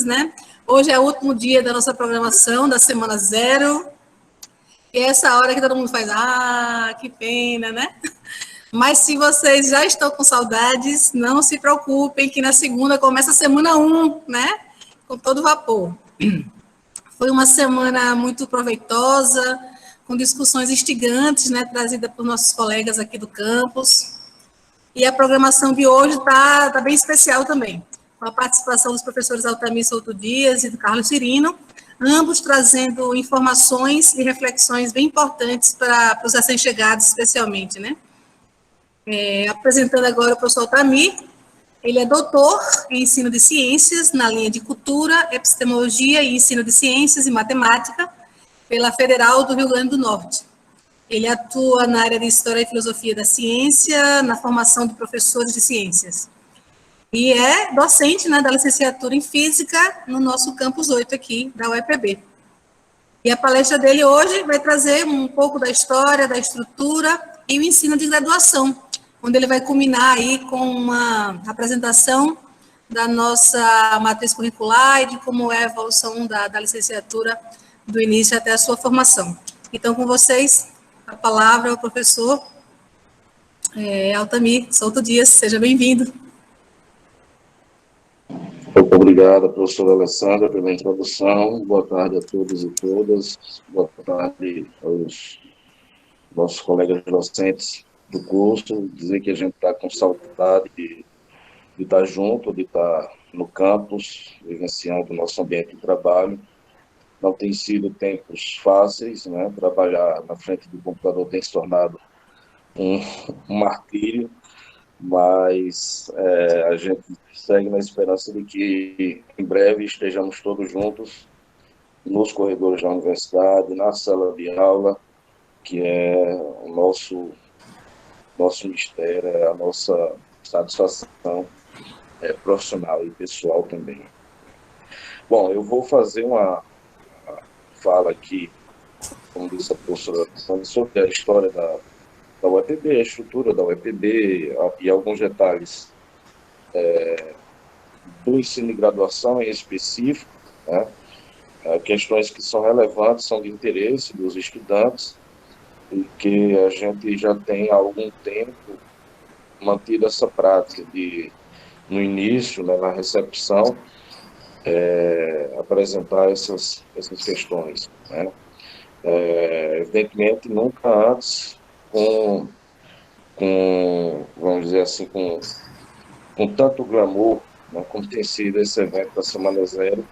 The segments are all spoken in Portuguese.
meninas, né? Hoje é o último dia da nossa programação, da semana 0. E é essa hora que todo mundo faz, que pena, né? Mas se vocês já estão com saudades, não se preocupem, que na segunda começa a semana 1, né? Com todo vapor. Foi uma semana muito proveitosa, com discussões instigantes, né? Trazidas por nossos colegas aqui do campus. E a programação de hoje tá bem especial também, com a participação dos professores Altamir Souto Dias e do Carlos Cirino, ambos trazendo informações e reflexões bem importantes para os recém-chegados, especialmente, né? Apresentando agora o professor Altamir, ele é doutor em ensino de ciências na linha de cultura, epistemologia e ensino de ciências e matemática pela Federal do Rio Grande do Norte. Ele atua na área de História e Filosofia da Ciência, na formação de professores de ciências. E é docente, né, da licenciatura em Física no nosso campus 8 aqui, da UEPB. E a palestra dele hoje vai trazer um pouco da história, da estrutura e o ensino de graduação, onde ele vai culminar aí com uma apresentação da nossa matriz curricular e de como é a evolução da licenciatura do início até a sua formação. Então, com vocês, a palavra ao professor Altamir Souto Dias. Seja bem-vindo. Muito obrigado, professora Alessandra, pela introdução. Boa tarde a todos e todas. Boa tarde aos nossos colegas docentes do curso. Dizer que a gente está com saudade de estar junto, de estar no campus, vivenciando o nosso ambiente de trabalho. Não tem sido tempos fáceis, né? Trabalhar na frente do computador tem se tornado um martírio, mas a gente segue na esperança de que em breve estejamos todos juntos nos corredores da universidade, na sala de aula, que é o nosso mistério, é a nossa satisfação profissional e pessoal também. Bom, eu vou fazer uma fala aqui, como disse a professora, sobre a história da UEPB, a estrutura da UEPB e alguns detalhes do ensino de graduação em específico, né? Questões que são relevantes, são de interesse dos estudantes e que a gente já tem há algum tempo mantido essa prática de, no início, né, na recepção, apresentar essas questões, né? Evidentemente, nunca antes vamos dizer assim, com tanto glamour, né, como tem sido esse evento da Semana Zero,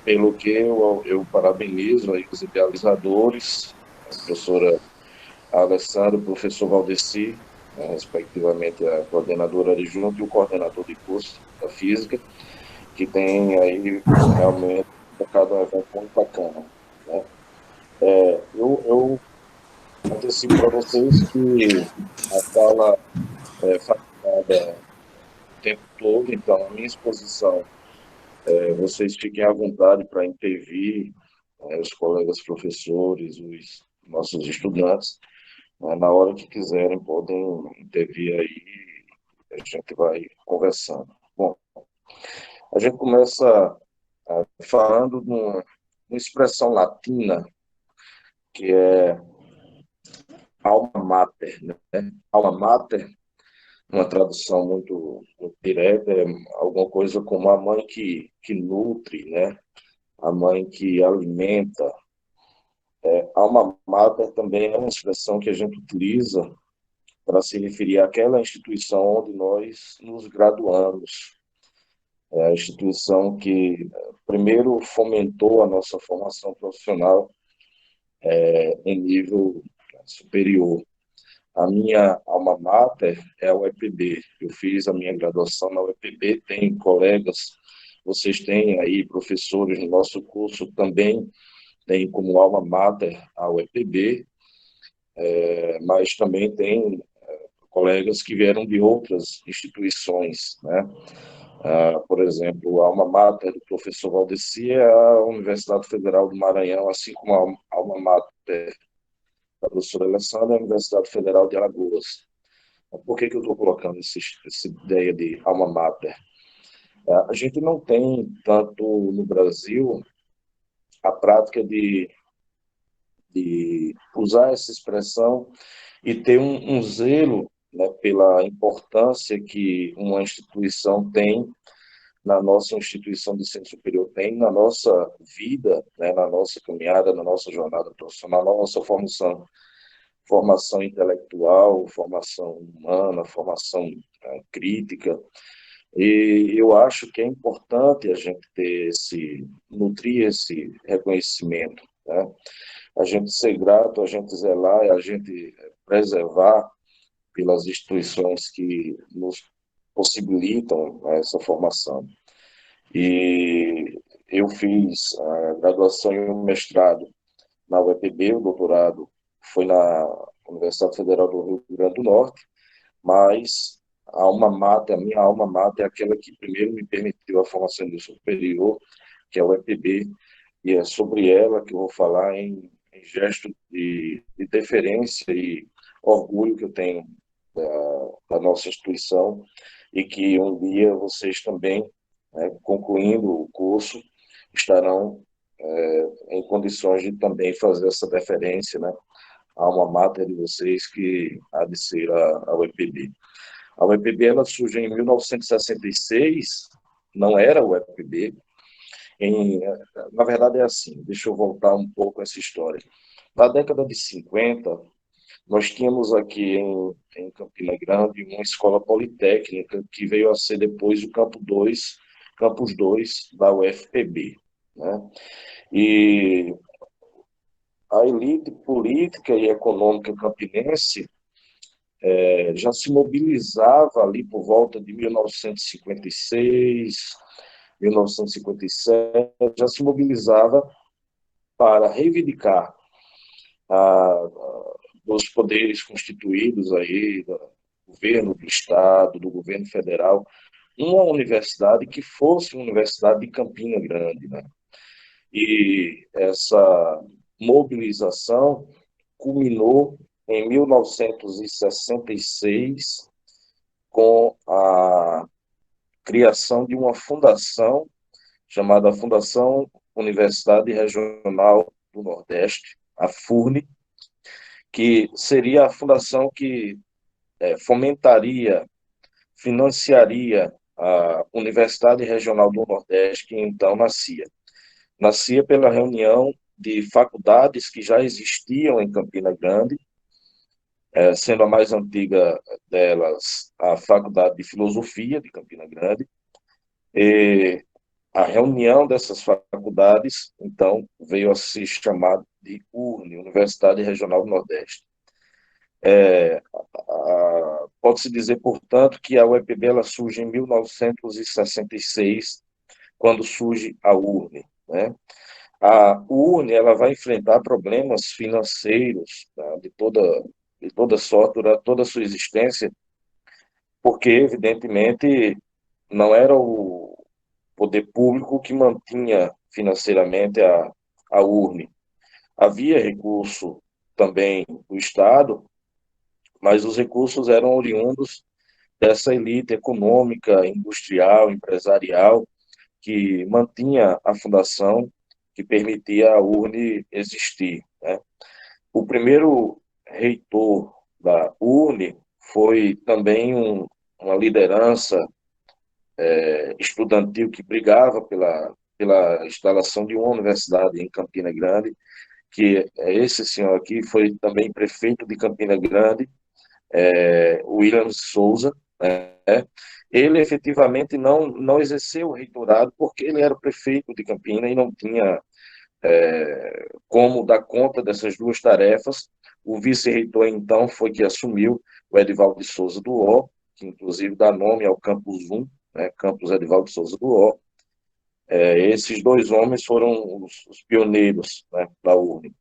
pelo que eu parabenizo aí os idealizadores, a professora Alessandra, o professor Valdeci, né, respectivamente a coordenadora adjunta e o coordenador de curso da Física, que tem aí realmente tocado um evento muito bacana, né? Eu antecipo para vocês que a fala foi falada o tempo todo, então a minha exposição, vocês fiquem à vontade para intervir, os colegas professores, os nossos estudantes, na hora que quiserem podem intervir aí, a gente vai conversando. Bom, a gente começa falando de uma expressão latina que é alma mater, né? Alma mater, uma tradução muito direta, é alguma coisa como a mãe que nutre, né? A mãe que alimenta. Alma mater também é uma expressão que a gente utiliza para se referir àquela instituição onde nós nos graduamos. É a instituição que primeiro fomentou a nossa formação profissional em nível superior. A minha alma mater é a UEPB. Eu fiz a minha graduação na UEPB, tem colegas, vocês têm aí professores no nosso curso também, tem como alma mater a UEPB, mas também tem colegas que vieram de outras instituições, né? Por exemplo, a alma mater do professor Valdeci é a Universidade Federal do Maranhão, assim como a alma mater da professora Alessandra, a Universidade Federal de Alagoas. Por que eu estou colocando essa ideia de alma mater? A gente não tem tanto no Brasil a prática de usar essa expressão e ter um zelo, né, pela importância que uma instituição tem, na nossa instituição de ensino superior tem, na nossa vida, né, na nossa caminhada, na nossa jornada profissional, na nossa formação intelectual, formação humana, formação crítica. E eu acho que é importante a gente nutrir esse reconhecimento, né? A gente ser grato, a gente zelar, a gente preservar pelas instituições que nos possibilitam, né, essa formação. E eu fiz a graduação e o mestrado na UEPB, o doutorado foi na Universidade Federal do Rio Grande do Norte, mas a minha alma mater é aquela que primeiro me permitiu a formação de superior, que é a UEPB, e é sobre ela que eu vou falar em gesto de deferência e orgulho que eu tenho da nossa instituição, e que um dia vocês também, né, concluindo o curso, estarão em condições de também fazer essa deferência, né, a alma mater de vocês, que há de ser a UEPB. A UEPB ela surgiu em 1966, não era a UEPB. Na verdade é assim, deixa eu voltar um pouco essa história. Na década de 50, nós tínhamos aqui em Campina Grande uma escola politécnica que veio a ser depois o Campus 2 da UFPB, né? E a elite política e econômica campinense já se mobilizava ali por volta de 1956, 1957, já se mobilizava para reivindicar dos poderes constituídos aí, do governo do Estado, do governo federal, uma universidade que fosse uma universidade de Campina Grande, né? E essa mobilização culminou em 1966 com a criação de uma fundação chamada Fundação Universidade Regional do Nordeste, a FURNE, que seria a fundação que fomentaria, financiaria a Universidade Regional do Nordeste, que então nascia. Nascia pela reunião de faculdades que já existiam em Campina Grande, sendo a mais antiga delas a Faculdade de Filosofia de Campina Grande, e a reunião dessas faculdades, então, veio a se chamar de URNE, Universidade Regional do Nordeste. Pode-se dizer, portanto, que a UEPB ela surge em 1966, quando surge a URNE, né? A URNE ela vai enfrentar problemas financeiros, tá, de toda sorte, durante toda a sua existência, porque, evidentemente, não era o poder público que mantinha financeiramente a URNE. Havia recurso também do Estado, mas os recursos eram oriundos dessa elite econômica, industrial, empresarial, que mantinha a fundação, que permitia a URNE existir, né? O primeiro reitor da URNE foi também uma liderança estudantil que brigava pela instalação de uma universidade em Campina Grande, que esse senhor aqui foi também prefeito de Campina Grande, William Souza, né? Ele efetivamente não exerceu o reitorado porque ele era prefeito de Campina e não tinha como dar conta dessas duas tarefas. O vice-reitor, então, foi que assumiu, o Edivaldo de Souza do O, que inclusive dá nome ao Campus 1, né, Campus Edivaldo de Souza do O. Esses dois homens foram os pioneiros, né, da URNE.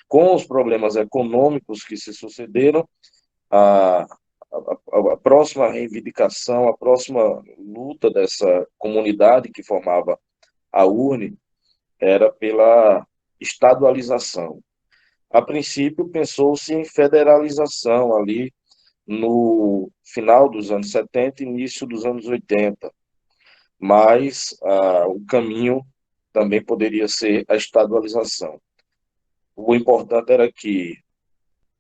Com os problemas econômicos que se sucederam, a, a próxima reivindicação, a próxima luta dessa comunidade que formava a URNE era pela estadualização. A princípio, pensou-se em federalização ali no final dos anos 70 e início dos anos 80, mas o caminho também poderia ser a estadualização. O importante era que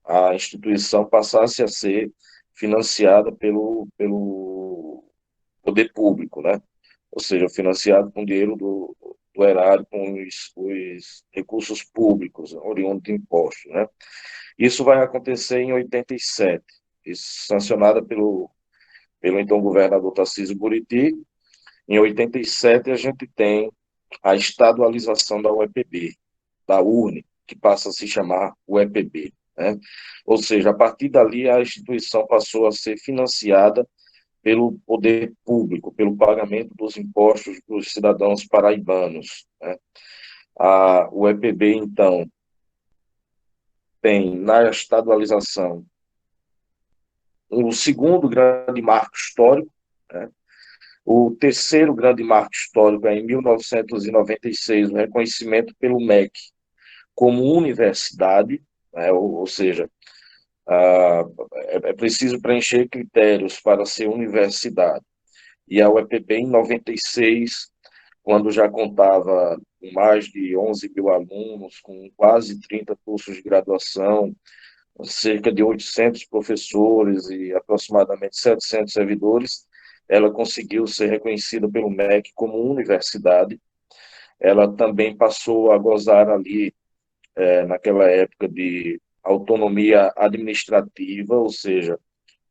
a instituição passasse a ser financiada pelo poder público, né? Ou seja, financiado com dinheiro do erário, com os recursos públicos, oriundos de impostos, né? Isso vai acontecer em 87, isso sancionada pelo então governador Tarcísio Buriti. Em 87, a gente tem a estadualização da UEPB, da URNE, que passa a se chamar UEPB, né? Ou seja, a partir dali, a instituição passou a ser financiada pelo poder público, pelo pagamento dos impostos dos cidadãos paraibanos, né? A UEPB, então, tem na estadualização o segundo grande marco histórico, né? O terceiro grande marco histórico é em 1996, o reconhecimento pelo MEC como universidade, né? Ou seja, é preciso preencher critérios para ser universidade. E a UEPB, em 96, quando já contava com mais de 11 mil alunos, com quase 30 cursos de graduação, cerca de 800 professores e aproximadamente 700 servidores, ela conseguiu ser reconhecida pelo MEC como universidade. Ela também passou a gozar ali, naquela época, de autonomia administrativa, ou seja,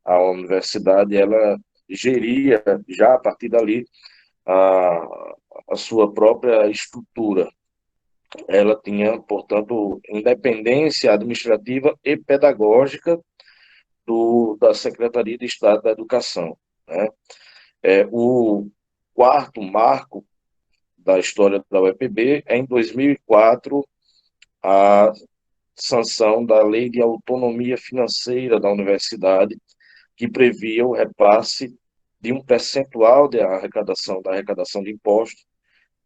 a universidade ela geria já a partir dali a, a sua própria estrutura. Ela tinha, portanto, independência administrativa e pedagógica da Secretaria de Estado da Educação, né? O quarto marco da história da UEPB é, em 2004, a sanção da Lei de Autonomia Financeira da Universidade, que previa o repasse de um percentual da arrecadação de impostos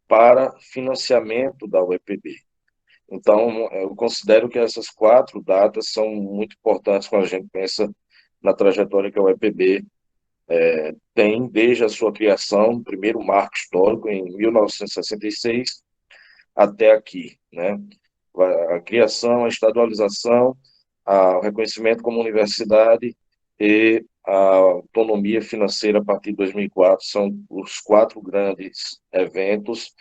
para financiamento da UEPB. Então, eu considero que essas quatro datas são muito importantes quando a gente pensa na trajetória que a UEPB tem desde a sua criação, o primeiro marco histórico, em 1966, até aqui, né? A criação, a estadualização, o reconhecimento como universidade e a autonomia financeira a partir de 2004 são os quatro grandes eventos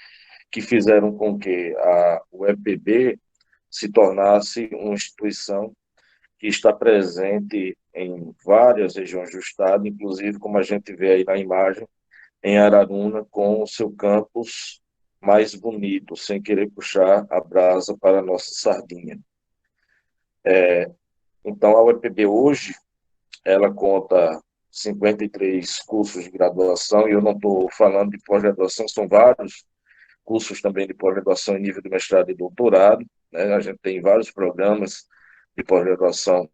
que fizeram com que a UEPB se tornasse uma instituição que está presente em várias regiões do estado, inclusive, como a gente vê aí na imagem, em Araruna, com o seu campus mais bonito, sem querer puxar a brasa para a nossa sardinha. Então, a UEPB hoje, ela conta 53 cursos de graduação, e eu não estou falando de pós-graduação, são vários cursos também de pós-graduação em nível de mestrado e doutorado, né? A gente tem vários programas de pós-graduação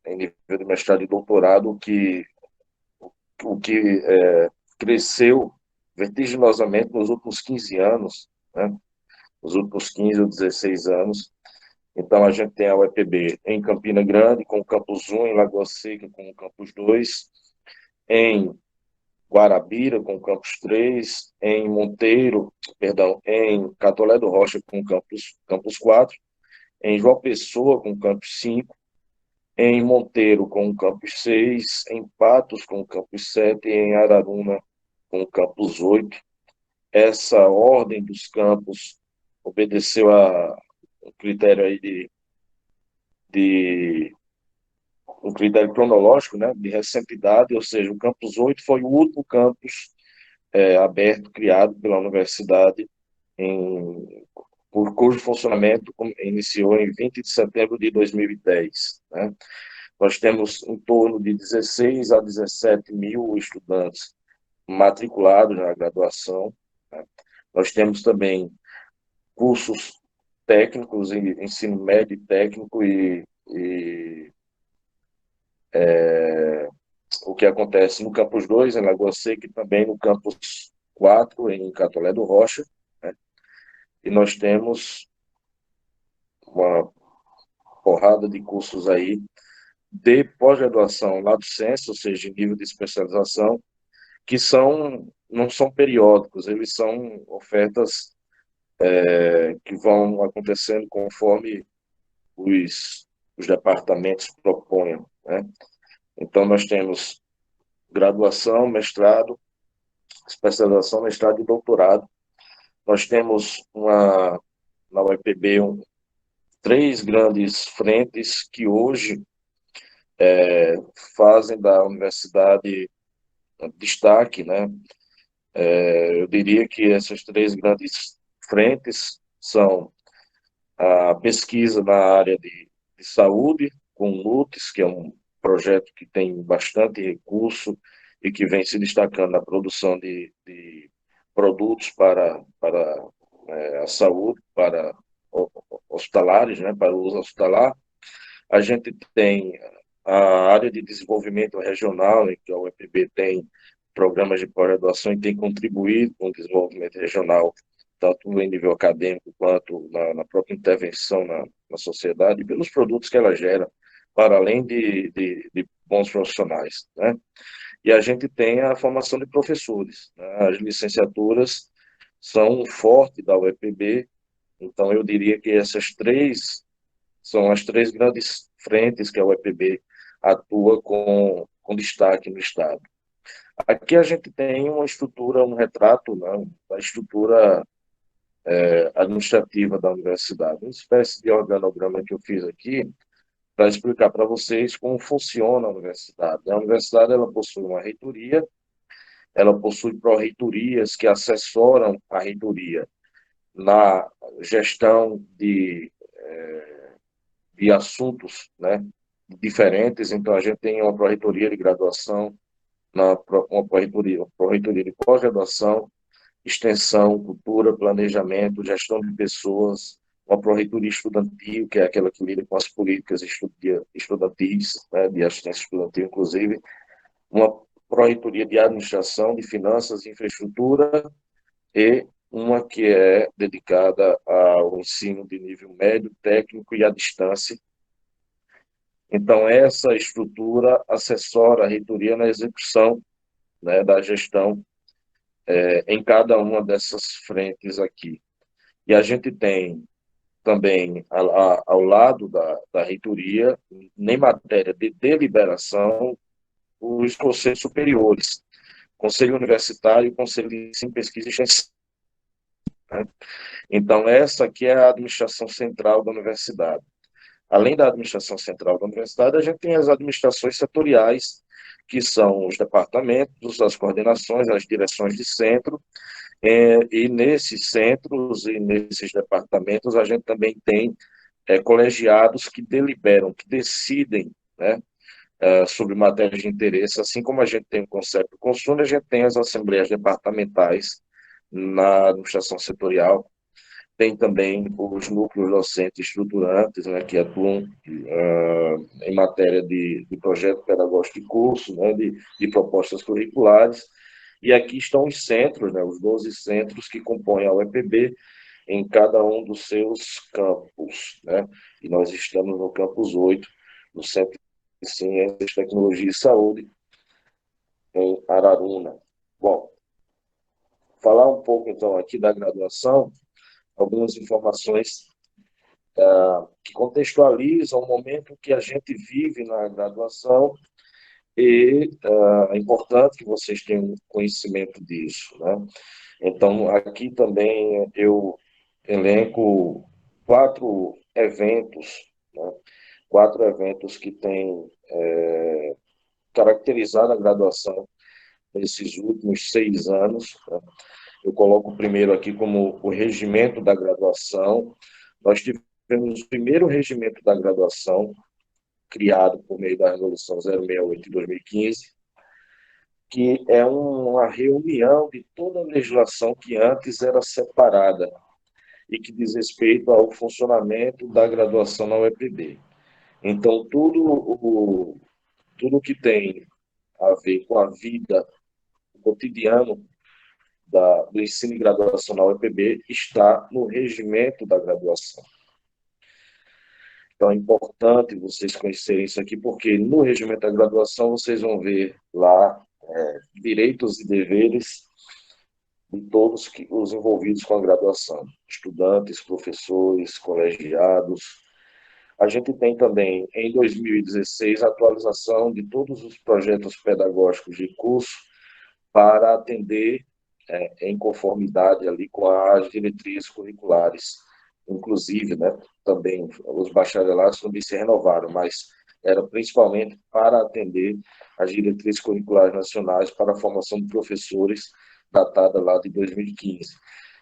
em nível de mestrado e doutorado, o que cresceu vertiginosamente nos últimos 15 anos, né? Nos últimos 15 ou 16 anos. Então, a gente tem a UEPB em Campina Grande, com o Campus 1, em Lagoa Seca, com o Campus 2, em Guarabira, com o Campus 3, em Monteiro, perdão, em Catolé do Rocha, com o Campus 4, em João Pessoa, com o Campus 5, em Monteiro, com o Campus 6, em Patos, com o Campus 7, e em Araruna, com o Campus 8. Essa ordem dos campos obedeceu a um critério aí de um critério cronológico, né, de recenteidade, ou seja, o Campus 8 foi o último campus aberto, criado pela universidade, por cujo funcionamento iniciou em 20 de setembro de 2010. Né? Nós temos em torno de 16 a 17 mil estudantes matriculados na graduação. Né? Nós temos também cursos técnicos, ensino médio e técnico, e o que acontece no Campus 2, em Lagoa Seca, e também no Campus 4, em Catolé do Rocha. Né? E nós temos uma porrada de cursos aí de pós-graduação lato sensu, ou seja, em nível de especialização, que são não são periódicos, eles são ofertas que vão acontecendo conforme os departamentos proponham, né? Então, nós temos graduação, mestrado, especialização, mestrado e doutorado. Nós temos na UEPB três grandes frentes que hoje fazem da universidade destaque, né? Eu diria que essas três grandes frentes são a pesquisa na área de saúde, com o NUTES, que é um projeto que tem bastante recurso e que vem se destacando na produção de produtos para a saúde, para hospitalares, né, para o uso hospitalar. A gente tem a área de desenvolvimento regional, em que a UEPB tem programas de pós-graduação e tem contribuído com o desenvolvimento regional, tanto em nível acadêmico quanto na própria intervenção na sociedade, pelos produtos que ela gera, para além de bons profissionais, né? E a gente tem a formação de professores, né? As licenciaturas são um forte da UEPB, então eu diria que essas três são as três grandes frentes que a UEPB atua com destaque no Estado. Aqui a gente tem uma estrutura, um retrato, né, da estrutura administrativa da universidade, uma espécie de organograma que eu fiz aqui para explicar para vocês como funciona a universidade. A universidade ela possui uma reitoria, ela possui pró-reitorias que assessoram a reitoria na gestão de assuntos, né, diferentes. Então, a gente tem uma pró-reitoria de graduação, uma pró-reitoria de pós-graduação, extensão, cultura, planejamento, gestão de pessoas, uma pró-reitoria estudantil, que é aquela que lida com as políticas estudantis, né, de assistência estudantil, inclusive, uma pró-reitoria de administração, de finanças, infraestrutura, e uma que é dedicada ao ensino de nível médio, técnico e à distância. Então, essa estrutura assessora a reitoria na execução, né, da gestão em cada uma dessas frentes aqui. E a gente tem também, ao lado da reitoria, em matéria de deliberação, os conselhos superiores, Conselho Universitário, Conselho de Ensino, Pesquisa e Extensão. Né? Então, essa aqui é a administração central da universidade. Além da administração central da universidade, a gente tem as administrações setoriais, que são os departamentos, as coordenações, as direções de centro, e nesses centros e nesses departamentos a gente também tem colegiados que deliberam, que decidem, né, sobre matérias de interesse, assim como a gente tem o conceito do consumo, a gente tem as assembleias departamentais na administração setorial, tem também os núcleos docentes estruturantes, né, que atuam em matéria de projeto pedagógico de curso, né, de propostas curriculares, e aqui estão os centros, né, os 12 centros que compõem a UEPB, em cada um dos seus campos, né, e nós estamos no campus 8, no Centro de Ciências, Tecnologia e Saúde, em Araruna. Bom, falar um pouco, então, aqui da graduação, algumas informações que contextualizam o momento que a gente vive na graduação e é importante que vocês tenham conhecimento disso, né? Então, aqui também eu elenco 4 eventos, né? 4 eventos que têm caracterizado a graduação nesses últimos 6 anos, né? Eu coloco primeiro aqui como o regimento da graduação. Nós tivemos o primeiro regimento da graduação, criado por meio da Resolução 068 de 2015, que é uma reunião de toda a legislação que antes era separada e que diz respeito ao funcionamento da graduação na UEPB. Então, tudo que tem a ver com a vida, o cotidiano do ensino e graduação na UEPB está no regimento da graduação. Então, é importante vocês conhecerem isso aqui, porque no regimento da graduação vocês vão ver lá direitos e deveres de todos os envolvidos com a graduação, estudantes, professores, colegiados. A gente tem também, em 2016, a atualização de todos os projetos pedagógicos de curso para atender em conformidade ali com as diretrizes curriculares. Inclusive, né, também os bacharelados também se renovaram, mas era principalmente para atender as diretrizes curriculares nacionais para a formação de professores, datada lá de 2015.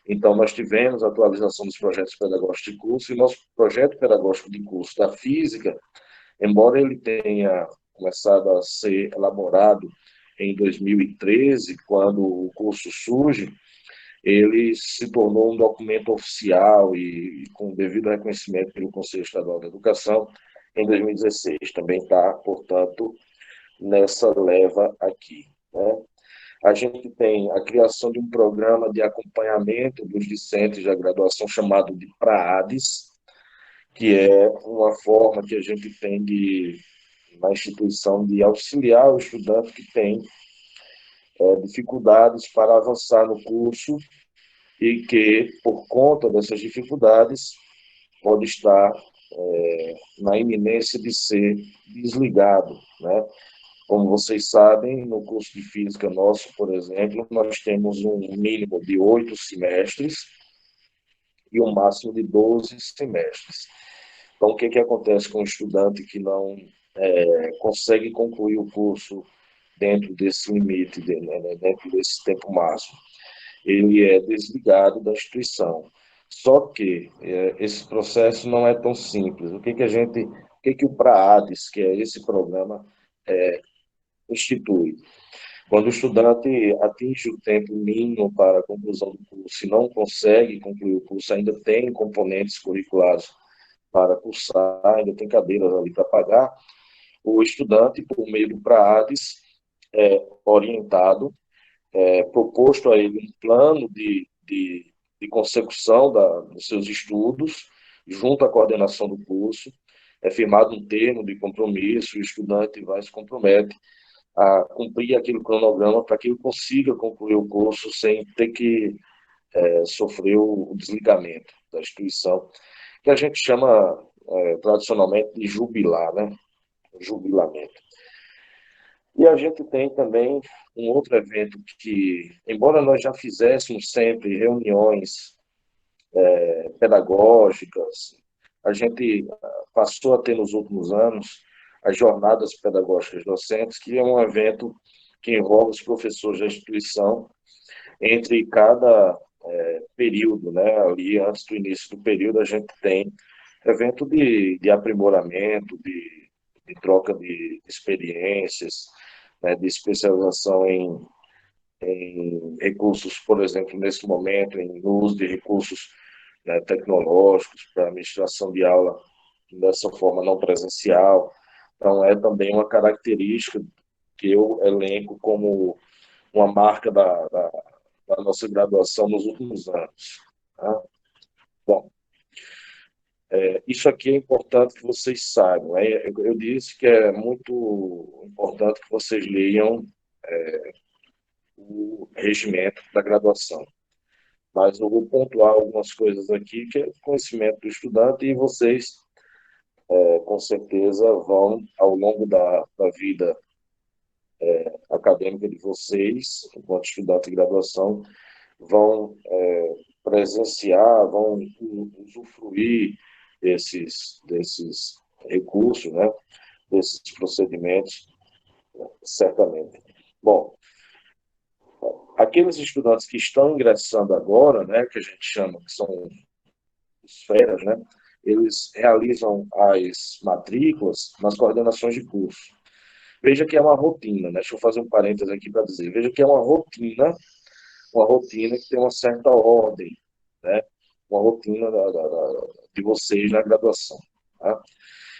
Então, nós tivemos a atualização dos projetos pedagógicos de curso, e nosso projeto pedagógico de curso da física, embora ele tenha começado a ser elaborado em 2013, quando o curso surge, ele se tornou um documento oficial e com devido reconhecimento pelo Conselho Estadual da Educação em 2016. Também está, portanto, nessa leva aqui, né? A gente tem a criação de um programa de acompanhamento dos discentes da graduação chamado de PRAADES, que é uma forma que a gente tem na instituição de auxiliar o estudante que tem dificuldades para avançar no curso e que, por conta dessas dificuldades, pode estar na iminência de ser desligado, né? Como vocês sabem, no curso de física nosso, por exemplo, nós temos um mínimo de 8 semestres e um máximo de 12 semestres. Então, o que acontece com o estudante que não consegue concluir o curso dentro desse limite, dentro desse tempo máximo? Ele é desligado da instituição. Só que esse processo não é tão simples. O que o PRAADES, que é esse programa, institui? Quando o estudante atinge o tempo mínimo para a conclusão do curso e não consegue concluir o curso, ainda tem componentes curriculares para cursar, ainda tem cadeiras ali para pagar, o estudante, por meio do PRAADES, é orientado, proposto a ele um plano de consecução dos seus estudos, junto à coordenação do curso, é firmado um termo de compromisso, o estudante vai se compromete a cumprir aquele cronograma para que ele consiga concluir o curso sem ter que sofrer o desligamento da instituição, que a gente chama tradicionalmente de jubilar, né? Jubilamento. E a gente tem também um outro evento que, embora nós já fizéssemos sempre reuniões pedagógicas, a gente passou a ter nos últimos anos as jornadas pedagógicas docentes, que é um evento que envolve os professores da instituição entre cada período, né? Ali, antes do início do período, a gente tem evento de aprimoramento, de troca de experiências, né? De especialização em recursos, por exemplo, nesse momento, no uso de recursos, né, tecnológicos para administração de aula dessa forma não presencial. Então, é também uma característica que eu elenco como uma marca da nossa graduação nos últimos anos. Tá? Bom, isso aqui é importante que vocês saibam. Eu disse que é muito importante que vocês leiam o regimento da graduação. Mas eu vou pontuar algumas coisas aqui, que é conhecimento do estudante, e vocês, com certeza, vão, ao longo da vida acadêmica de vocês, enquanto estudante de graduação, vão presenciar, vão usufruir desses recursos, né, desses procedimentos, certamente. Bom, aqueles estudantes que estão ingressando agora, né, que a gente chama, que são esferas, né, eles realizam as matrículas nas coordenações de curso. Veja que é uma rotina, né? Deixa eu fazer um parênteses aqui para dizer. Veja que é uma rotina que tem uma certa ordem, né? Uma rotina de vocês na graduação. Tá?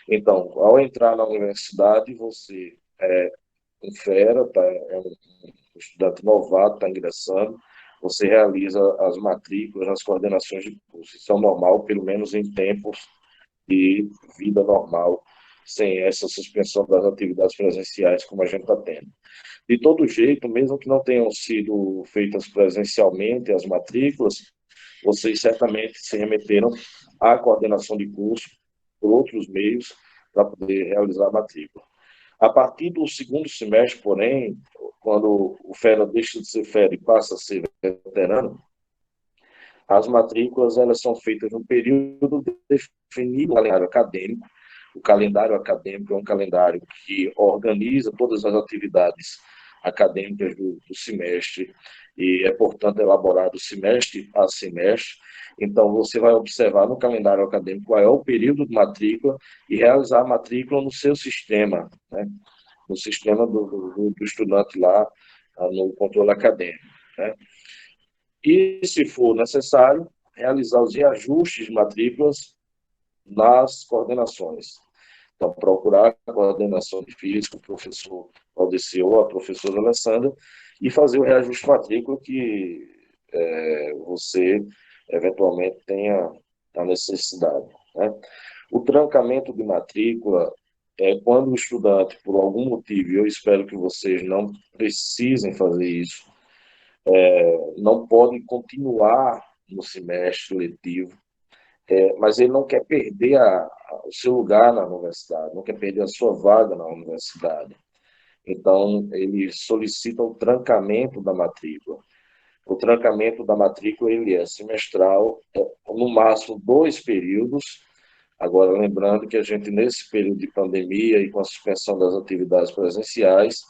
Então, ao entrar na universidade, você um fera, tá? É um estudante novato, está ingressando, você realiza as matrículas nas coordenações de curso. Isso é normal, pelo menos em tempos de vida normal, sem essa suspensão das atividades presenciais como a gente está tendo. De todo jeito, mesmo que não tenham sido feitas presencialmente as matrículas, vocês certamente se remeteram à coordenação de curso por outros meios para poder realizar a matrícula. A partir do segundo semestre, porém, quando o fera deixa de ser fera e passa a ser veterano, as matrículas elas são feitas no período definido no calendário acadêmico. O calendário acadêmico é um calendário que organiza todas as atividades acadêmicas do semestre e é, portanto, elaborado semestre a semestre. Então, você vai observar no calendário acadêmico qual é o período de matrícula e realizar a matrícula no seu sistema, né? No sistema do estudante lá, no controle acadêmico, né? E, se for necessário, realizar os reajustes de matrículas nas coordenações. Então, procurar a coordenação de física, o professor Valdeci ou a professora Alessandra, e fazer o reajuste de matrícula que você, eventualmente, tenha a necessidade, né? O trancamento de matrícula é quando o estudante, por algum motivo, e eu espero que vocês não precisem fazer isso, não pode continuar no semestre letivo, mas ele não quer perder o seu lugar na universidade, não quer perder a sua vaga na universidade. Então, ele solicita o trancamento da matrícula. O trancamento da matrícula ele é semestral, no máximo 2 períodos. Agora, lembrando que a gente, nesse período de pandemia e com a suspensão das atividades presenciais,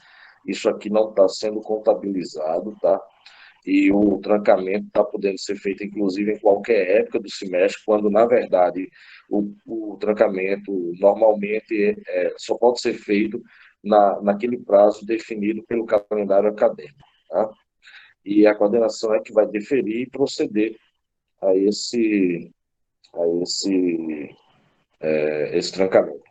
isso aqui não está sendo contabilizado, tá? E o trancamento está podendo ser feito, inclusive, em qualquer época do semestre, quando, na verdade, o trancamento normalmente só pode ser feito naquele prazo definido pelo calendário acadêmico, tá? E a coordenação é que vai deferir e proceder a esse trancamento.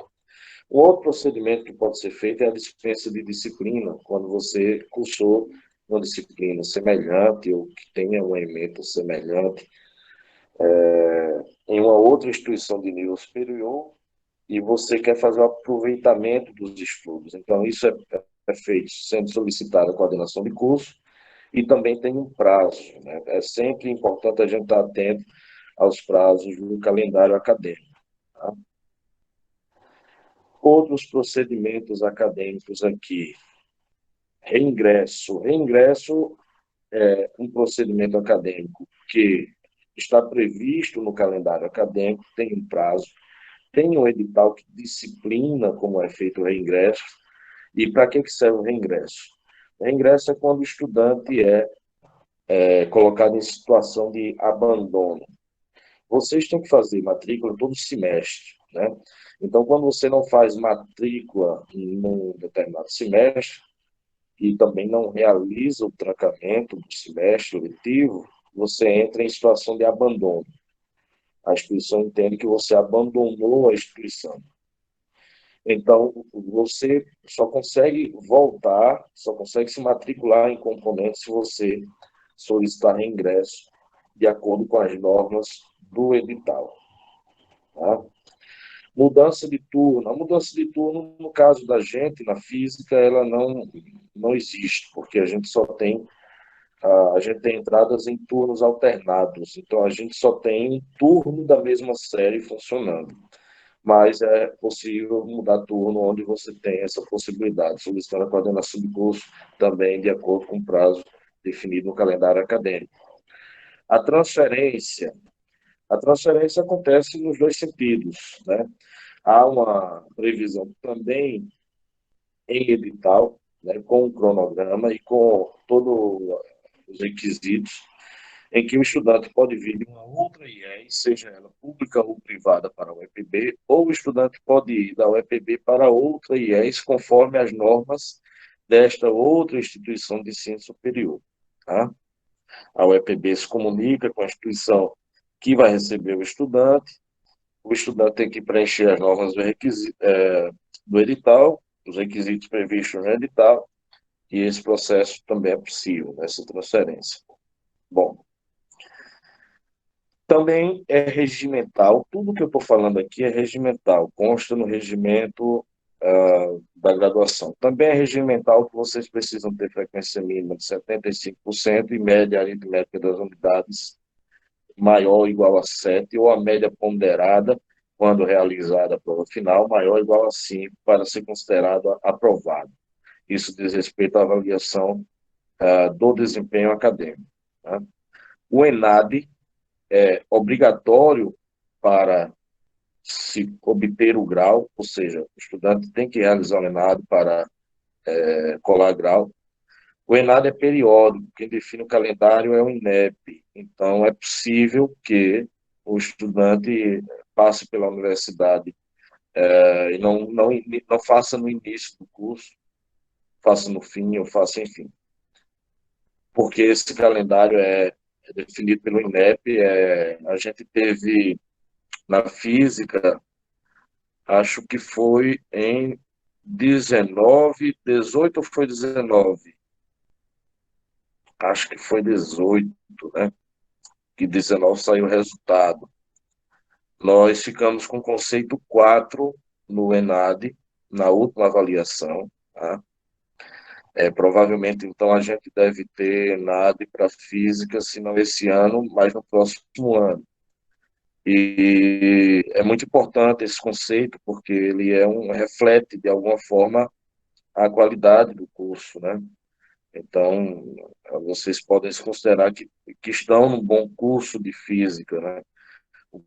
Um outro procedimento que pode ser feito é a dispensa de disciplina, quando você cursou uma disciplina semelhante ou que tenha um emento semelhante em uma outra instituição de nível superior e você quer fazer o aproveitamento dos estudos. Então, isso é feito sendo solicitada a coordenação de curso e também tem um prazo, né? É sempre importante a gente estar atento aos prazos do calendário acadêmico, tá? Outros procedimentos acadêmicos aqui. Reingresso. Reingresso é um procedimento acadêmico que está previsto no calendário acadêmico, tem um prazo, tem um edital que disciplina como é feito o reingresso. E para que serve o reingresso? O reingresso é quando o estudante é colocado em situação de abandono. Vocês têm que fazer matrícula todo semestre, né? Então, quando você não faz matrícula num determinado semestre e também não realiza o trancamento do semestre letivo, você entra em situação de abandono. A instituição entende que você abandonou a instituição. Então, você só consegue voltar, só consegue se matricular em componentes se você solicitar reingresso de acordo com as normas do edital, tá? Mudança de turno. A mudança de turno, no caso da gente, na física, ela não existe, porque a gente tem entradas em turnos alternados, então a gente só tem um turno da mesma série funcionando. Mas é possível mudar turno onde você tem essa possibilidade, solicitando a coordenação de curso também de acordo com o prazo definido no calendário acadêmico. A transferência. A transferência acontece nos dois sentidos, né? Há uma previsão também em edital, né, com o cronograma e com todos os requisitos, em que o estudante pode vir de uma outra IES, seja ela pública ou privada, para o UEPB, ou o estudante pode ir da UEPB para outra IES, conforme as normas desta outra instituição de ensino superior, tá? A UEPB se comunica com a instituição que vai receber o estudante tem que preencher as normas do edital, os requisitos previstos no edital, e esse processo também é possível, essa transferência. Bom, Também é regimental, tudo que eu estou falando aqui é regimental, consta no regimento da graduação. Também é regimental que vocês precisam ter frequência mínima de 75% e média aritmética das unidades maior ou igual a 7, ou a média ponderada, quando realizada a prova final, maior ou igual a 5, para ser considerado aprovado. Isso diz respeito à avaliação do desempenho acadêmico. Tá? O ENAD é obrigatório para se obter o grau, ou seja, o estudante tem que realizar o ENAD para colar grau. O ENAD é periódico, quem define o calendário é o INEP, então é possível que o estudante passe pela universidade e não faça no início do curso, faça no fim ou faça enfim, porque esse calendário é definido pelo INEP. A gente teve na física, acho que foi em 19, 18 ou foi 19? Acho que foi 18, né? Que 19 saiu o resultado. Nós ficamos com o conceito 4 no ENAD, na última avaliação. Tá? Provavelmente, então, a gente deve ter ENAD para física, se não esse ano, mas no próximo ano. E é muito importante esse conceito, porque ele reflete, de alguma forma, a qualidade do curso, né? Então, vocês podem se considerar que estão num bom curso de física, né? O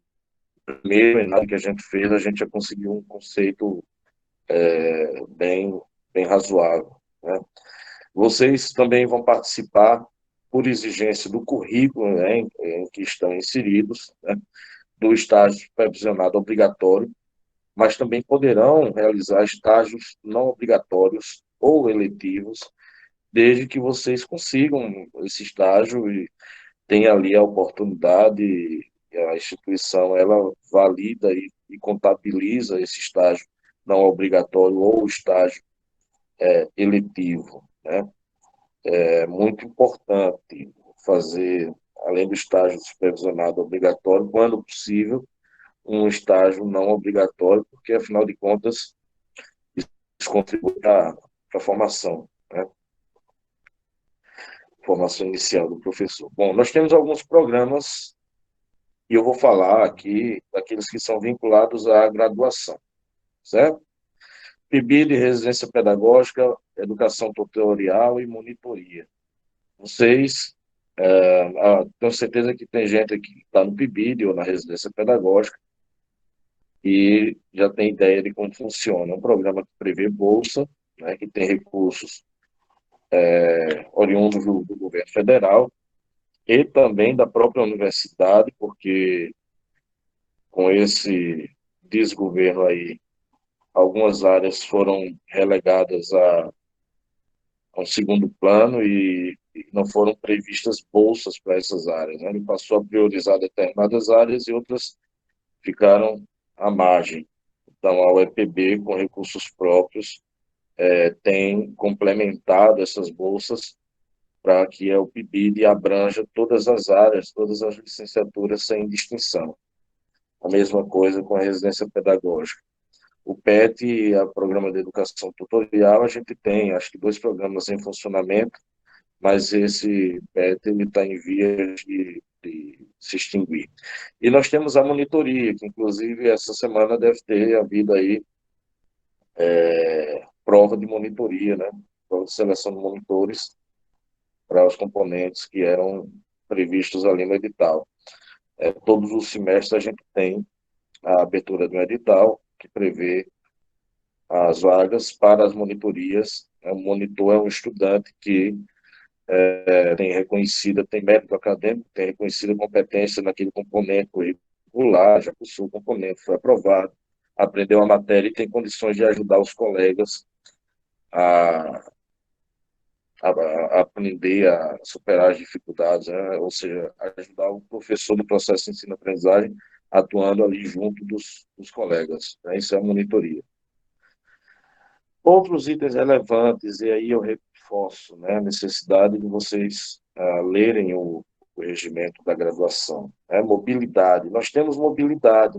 primeiro ENAD que a gente fez, a gente já conseguiu um conceito bem, bem razoável, né? Vocês também vão participar, por exigência do currículo, né, em que estão inseridos, né, do estágio supervisionado obrigatório, mas também poderão realizar estágios não obrigatórios ou eletivos, desde que vocês consigam esse estágio e tenha ali a oportunidade, e a instituição ela valida e contabiliza esse estágio não obrigatório ou estágio eletivo, né? É muito importante fazer, além do estágio supervisionado obrigatório, quando possível, um estágio não obrigatório, porque, afinal de contas, isso contribui para a formação, né? Formação inicial do professor. Bom, nós temos alguns programas, e eu vou falar aqui daqueles que são vinculados à graduação, certo? PIBID de residência pedagógica, educação tutorial e monitoria. Vocês, tenho certeza que tem gente aqui que está no PIBID ou na residência pedagógica e já tem ideia de como funciona. É um programa que prevê bolsa, né, que tem recursos oriundos do governo federal e também da própria universidade, porque com esse desgoverno aí, algumas áreas foram relegadas a um segundo plano e não foram previstas bolsas para essas áreas, né? Ele passou a priorizar determinadas áreas e outras ficaram à margem. Então, a UEPB, com recursos próprios, tem complementado essas bolsas para que a UPBID abranja todas as áreas, todas as licenciaturas sem distinção. A mesma coisa com a residência pedagógica. O PET, o Programa de Educação Tutorial, a gente tem, acho que 2 programas em funcionamento, mas esse PET está em vias de se extinguir. E nós temos a monitoria, que inclusive essa semana deve ter havido aí prova de monitoria, né? Prova de seleção de monitores para os componentes que eram previstos ali no edital. Todos os semestres a gente tem a abertura de um edital que prevê as vagas para as monitorias. O monitor é um estudante que tem mérito acadêmico, tem reconhecida competência naquele componente curricular, já possui o componente, foi aprovado, aprendeu a matéria e tem condições de ajudar os colegas a, a aprender a superar as dificuldades, né? Ou seja, ajudar o professor no processo de ensino-aprendizagem, atuando ali junto dos colegas, né? Isso é a monitoria. Outros itens relevantes, e aí eu reforço, né, a necessidade de vocês lerem o do regimento da graduação. Mobilidade. Nós temos mobilidade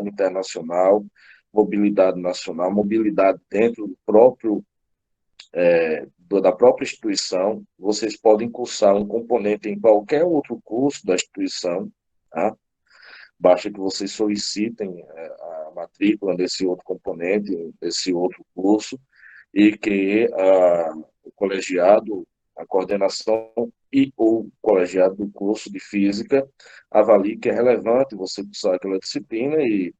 internacional, mobilidade nacional, mobilidade dentro do próprio, da própria instituição. Vocês podem cursar um componente em qualquer outro curso da instituição, tá? Basta que vocês solicitem a matrícula desse outro componente, desse outro curso, e que o colegiado, a coordenação e ou colegiado do curso de física avalie que é relevante você cursar aquela disciplina e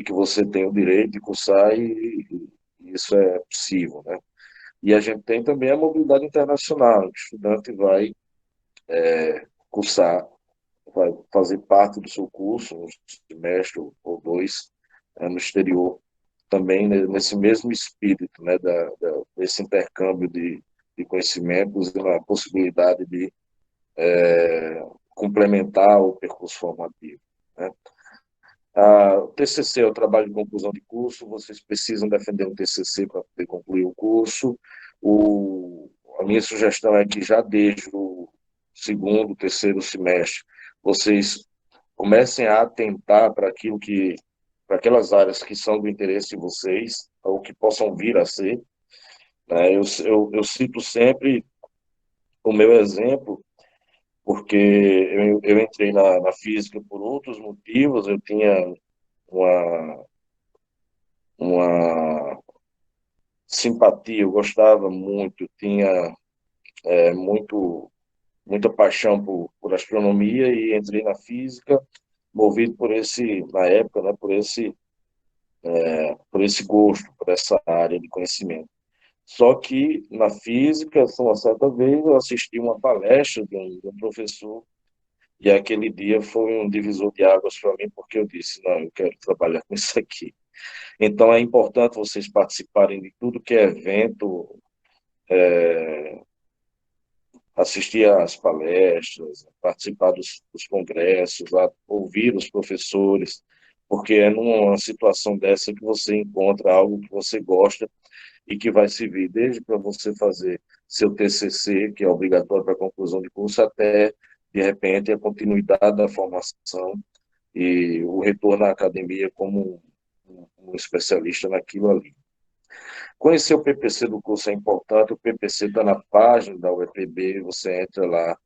que você tem o direito de cursar e isso é possível, né? E a gente tem também a mobilidade internacional. O estudante vai cursar, vai fazer parte do seu curso, um semestre ou dois, no exterior, também nesse mesmo espírito, né, desse intercâmbio de conhecimentos e na possibilidade de complementar o percurso formativo, né? O TCC é o trabalho de conclusão de curso, vocês precisam defender um TCC para poder concluir o curso. A minha sugestão é que já desde o segundo, terceiro semestre, vocês comecem a atentar para para aquelas áreas que são do interesse de vocês, ou que possam vir a ser, né? Eu cito sempre o meu exemplo, porque eu entrei na física por outros motivos, eu tinha uma simpatia, eu gostava muito, eu tinha muita paixão por astronomia e entrei na física, movido na época, né, por esse gosto, por essa área de conhecimento. Só que na física, uma certa vez, eu assisti uma palestra de um professor e aquele dia foi um divisor de águas para mim, porque eu disse, não, eu quero trabalhar com isso aqui. Então é importante vocês participarem de tudo que é evento, assistir às palestras, participar dos congressos, ouvir os professores, porque é numa situação dessa que você encontra algo que você gosta e que vai servir desde para você fazer seu TCC, que é obrigatório para a conclusão de curso, até, de repente, a continuidade da formação e o retorno à academia como um especialista naquilo ali. Conhecer o PPC do curso é importante, o PPC está na página da UEPB, você entra lá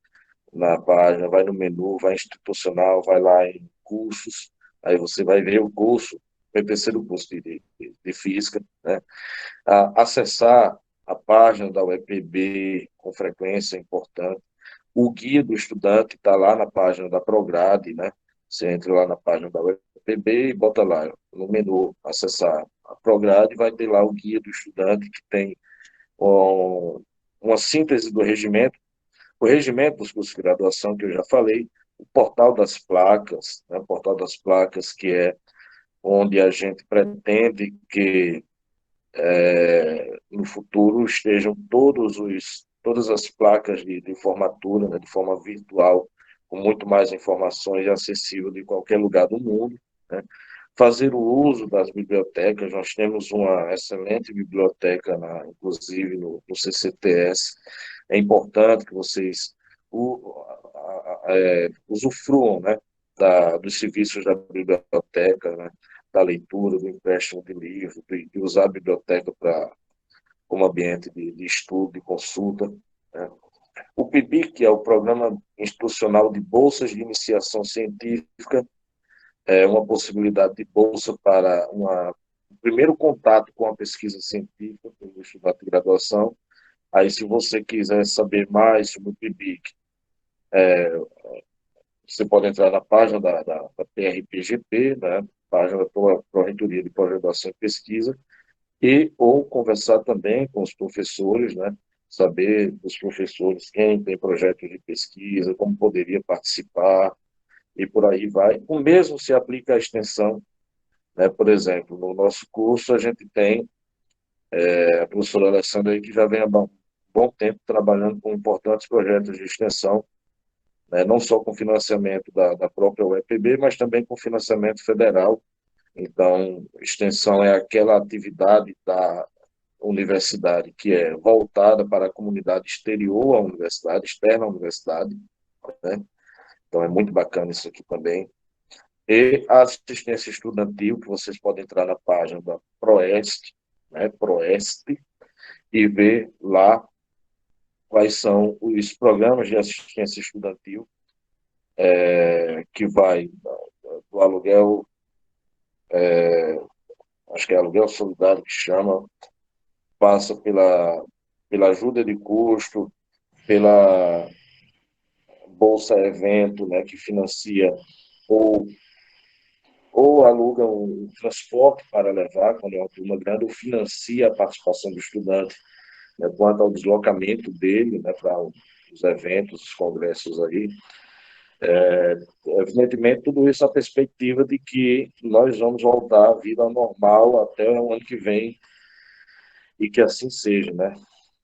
na página, vai no menu, vai em institucional, vai lá em cursos, aí você vai ver o curso, PPC do curso de Física, né? Acessar a página da UEPB com frequência é importante. O guia do estudante está lá na página da Prograde, né? Você entra lá na página da UEPB e bota lá no menu, acessar a Prograde, vai ter lá o guia do estudante que tem uma síntese do regimento, o regimento dos cursos de graduação, que eu já falei, o portal das placas, né? O portal das placas, que é onde a gente pretende que no futuro estejam todas as placas de formatura, né, de forma virtual, com muito mais informações e acessível de qualquer lugar do mundo, né? Fazer o uso das bibliotecas, nós temos uma excelente biblioteca, inclusive no CCTS, é importante que vocês usufruam, né, dos serviços da biblioteca, né, da leitura, do empréstimo de livro, de usar a biblioteca como ambiente de estudo, de consulta, né? O PIBIC, que é o Programa Institucional de Bolsas de Iniciação Científica, é uma possibilidade de bolsa para o primeiro contato com a pesquisa científica, para o estudante de graduação. Aí, se você quiser saber mais sobre o PIBIC, você pode entrar na página da PRPGP, né, página da Pró-Reitoria de Pós-Graduação e Pesquisa, ou conversar também com os professores, né, saber dos professores quem tem projetos de pesquisa, como poderia participar, e por aí vai. O mesmo se aplica à extensão, né? Por exemplo, no nosso curso a gente tem a professora Alessandra aí, que já vem há bom tempo trabalhando com importantes projetos de extensão, né? Não só com financiamento da própria UEPB, mas também com financiamento federal. Então, extensão é aquela atividade da universidade que é voltada para a comunidade exterior à universidade, externa à universidade, né? Então é muito bacana isso aqui também. E a assistência estudantil, que vocês podem entrar na página da Proeste, né, Proeste, e ver lá quais são os programas de assistência estudantil, que vai do aluguel, acho que é aluguel solidário que chama, passa pela ajuda de custo, pela Bolsa Evento, né, que financia ou, ou aluga um transporte para levar, quando é uma turma grande, ou financia a participação do estudante, né, quanto ao deslocamento dele, né, para os eventos, os congressos aí. Evidentemente, tudo isso a perspectiva de que nós vamos voltar à vida normal até o ano que vem, e que assim seja, né?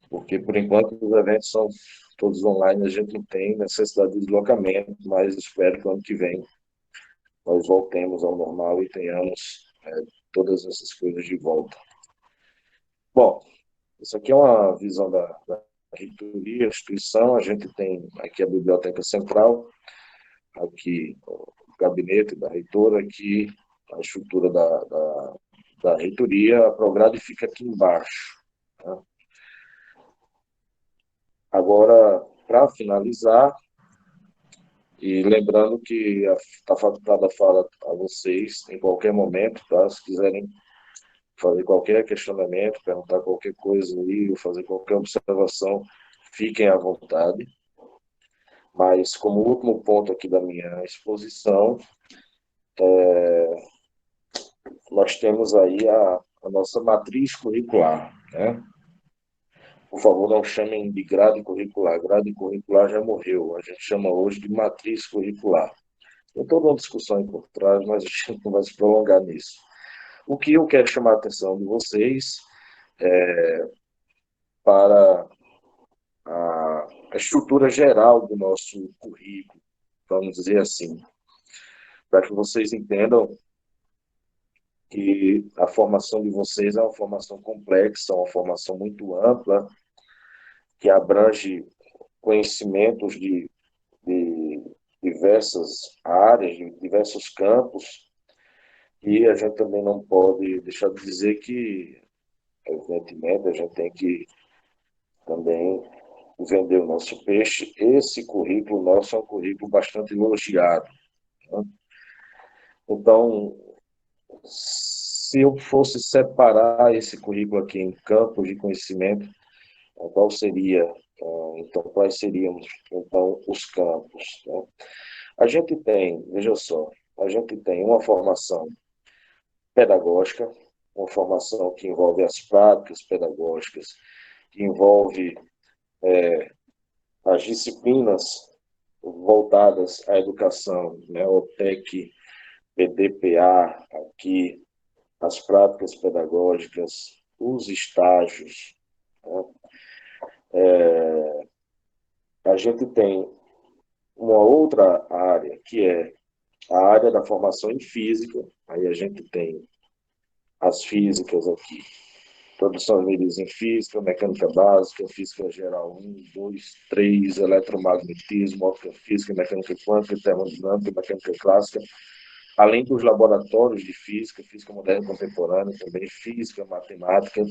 Porque, por enquanto, os eventos são todos online, a gente não tem necessidade de deslocamento, mas espero que o ano que vem nós voltemos ao normal e tenhamos todas essas coisas de volta. Bom, isso aqui é uma visão da reitoria, instituição. A gente tem aqui a Biblioteca Central, aqui o gabinete da reitora, aqui a estrutura da reitoria. A Prograde fica aqui embaixo, tá? Agora, para finalizar, e lembrando que está facultada a fala a vocês em qualquer momento, tá? Se quiserem fazer qualquer questionamento, perguntar qualquer coisa aí, ou fazer qualquer observação, fiquem à vontade. Mas, como último ponto aqui da minha exposição, nós temos aí a nossa matriz curricular, né? Por favor, não chamem de grade curricular. Grade curricular já morreu. A gente chama hoje de matriz curricular. Tem toda uma discussão aí por trás, mas a gente não vai se prolongar nisso. O que eu quero chamar a atenção de vocês para a estrutura geral do nosso currículo, vamos dizer assim, para que vocês entendam que a formação de vocês é uma formação complexa, uma formação muito ampla, que abrange conhecimentos de diversas áreas, de diversos campos, e a gente também não pode deixar de dizer que, evidentemente, a gente tem que também vender o nosso peixe. Esse currículo nosso é um currículo bastante elogiado, né? Então, se eu fosse separar esse currículo aqui em campos de conhecimento, qual seria, então, quais seriam, então, os campos, né? A gente tem, veja só, a gente tem uma formação pedagógica, uma formação que envolve as práticas pedagógicas, que envolve as disciplinas voltadas à educação, né, OTEC, PDPA, aqui, as práticas pedagógicas, os estágios, né? A gente tem uma outra área, que é a área da formação em física. Aí a gente tem as físicas aqui, produção de medidas em física, mecânica básica, física geral 1, 2, 3, eletromagnetismo, óptica física, mecânica quântica, termodinâmica, mecânica clássica, além dos laboratórios de física, física moderna e contemporânea, também física, matemática.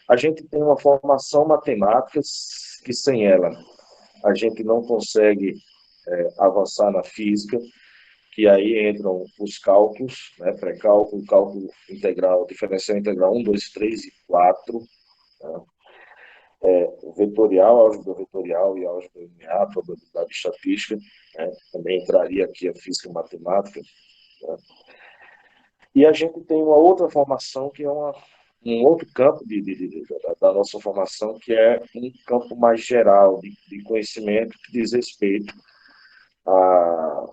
A gente tem uma formação matemática que sem ela a gente não consegue avançar na física, que aí entram os cálculos, né, pré-cálculo, cálculo integral, diferencial integral 1, 2, 3 e 4, né, vetorial, álgebra vetorial e álgebra linear, probabilidade estatística, né, também entraria aqui a física e matemática, né. E a gente tem uma outra formação que é um outro campo da nossa formação, que é um campo mais geral de conhecimento que diz respeito à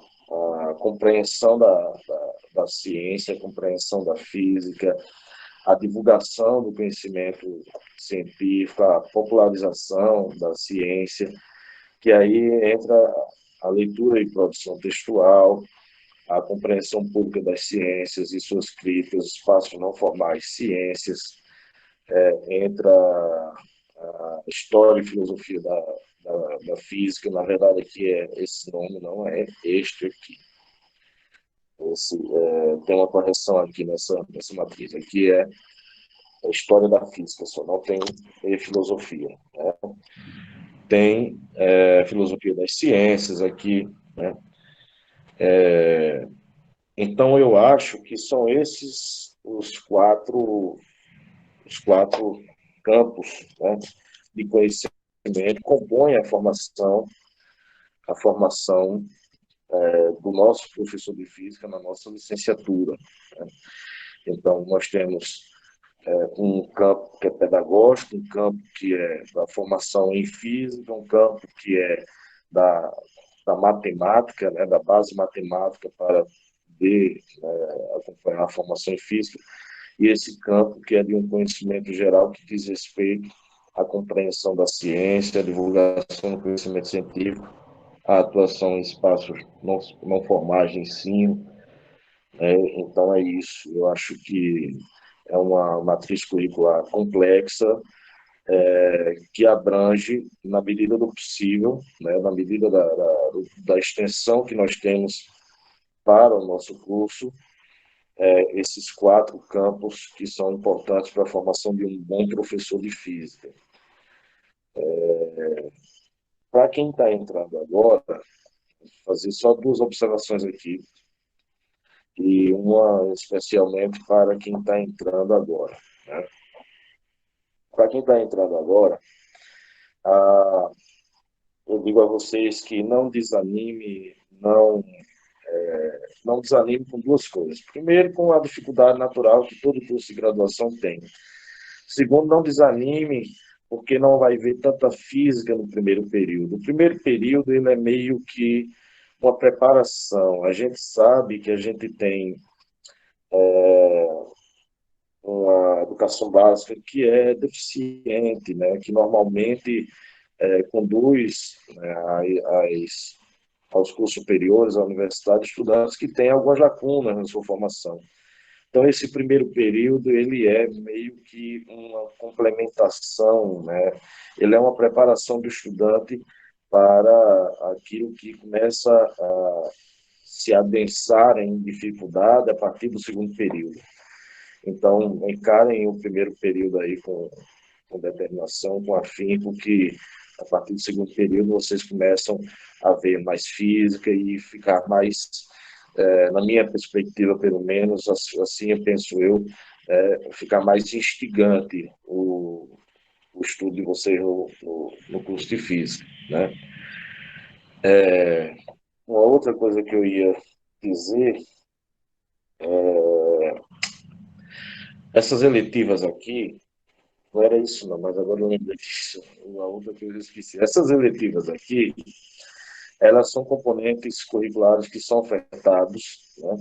compreensão da ciência, a compreensão da física, a divulgação do conhecimento científico, a popularização da ciência, que aí entra a leitura e produção textual, a compreensão pública das ciências e suas críticas, espaços não formais, ciências, entra a história e filosofia da física, na verdade aqui esse nome não é este aqui. Tem uma correção aqui nessa matriz, aqui é a história da física, só não tem filosofia. Né? Tem filosofia das ciências aqui, né? Então eu acho que são esses os quatro campos, né, de conhecimento que compõem a formação do nosso professor de física na nossa licenciatura. Né? Então, nós temos um campo que é pedagógico, um campo que é da formação em física, um campo que é da matemática, né, da base matemática para acompanhar a formação em física, e esse campo que é de um conhecimento geral que diz respeito à compreensão da ciência, à divulgação do conhecimento científico, à atuação em espaços não formais de ensino. Então é isso. Eu acho que é uma matriz curricular complexa, que abrange, na medida do possível, né, na medida da extensão que nós temos para o nosso curso, esses quatro campos que são importantes para a formação de um bom professor de física. Para quem está entrando agora, vou fazer só duas observações aqui, e uma especialmente para quem está entrando agora. Né? Para quem está entrando agora, eu digo a vocês que não desanime, não desanime com duas coisas. Primeiro, com a dificuldade natural que todo curso de graduação tem. Segundo, não desanime, porque não vai ver tanta física no primeiro período. O primeiro período ele é meio que uma preparação. A gente sabe que a gente tem uma educação básica que é deficiente, né? Que normalmente conduz, né, aos cursos superiores, à universidade, estudantes que têm algumas lacunas na sua formação. Então, esse primeiro período, ele é meio que uma complementação, né? Ele é uma preparação do estudante para aquilo que começa a se adensar em dificuldade a partir do segundo período. Então, encarem o primeiro período aí com determinação, com afinco, que a partir do segundo período vocês começam a ver mais física e ficar mais, na minha perspectiva, pelo menos, assim eu penso eu, ficar mais instigante o estudo de vocês no curso de física. Né? Uma outra coisa que eu ia dizer, essas eletivas aqui, não era isso não, mas agora eu lembrei disso, uma outra que eu esqueci. Essas eletivas aqui, elas são componentes curriculares que são ofertados, né?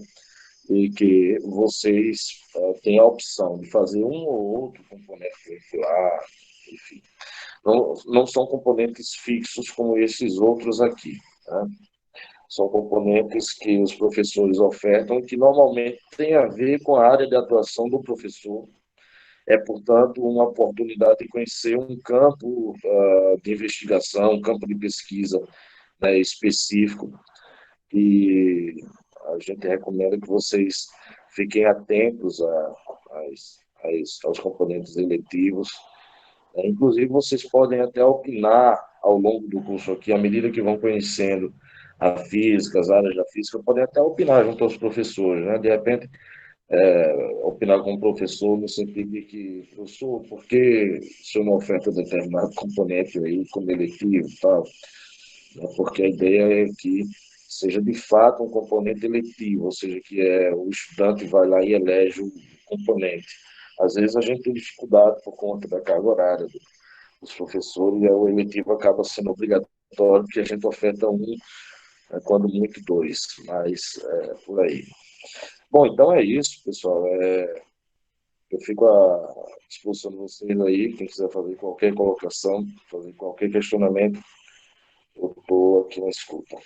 E que vocês têm a opção de fazer um ou outro componente curricular, enfim. Não são componentes fixos como esses outros aqui. Né? São componentes que os professores ofertam e que normalmente têm a ver com a área de atuação do professor. É, portanto, uma oportunidade de conhecer um campo de investigação, um campo de pesquisa, né, específico, e a gente recomenda que vocês fiquem atentos aos componentes eletivos. Inclusive, vocês podem até opinar ao longo do curso aqui, à medida que vão conhecendo a física, as áreas da física, podem até opinar junto aos professores. Né? De repente, opinar com o professor no sentido de que, professor, por que o senhor não oferta determinado componente aí como eletivo e tal? Porque a ideia é que seja de fato um componente eletivo, ou seja, que o estudante vai lá e elege o componente. Às vezes a gente tem dificuldade por conta da carga horária dos professores, e o eletivo acaba sendo obrigatório, porque a gente oferta um, quando muito dois, mas por aí. Bom, então é isso, pessoal. Eu fico à disposição de vocês aí, quem quiser fazer qualquer colocação, fazer qualquer questionamento, eu estou aqui na escuta.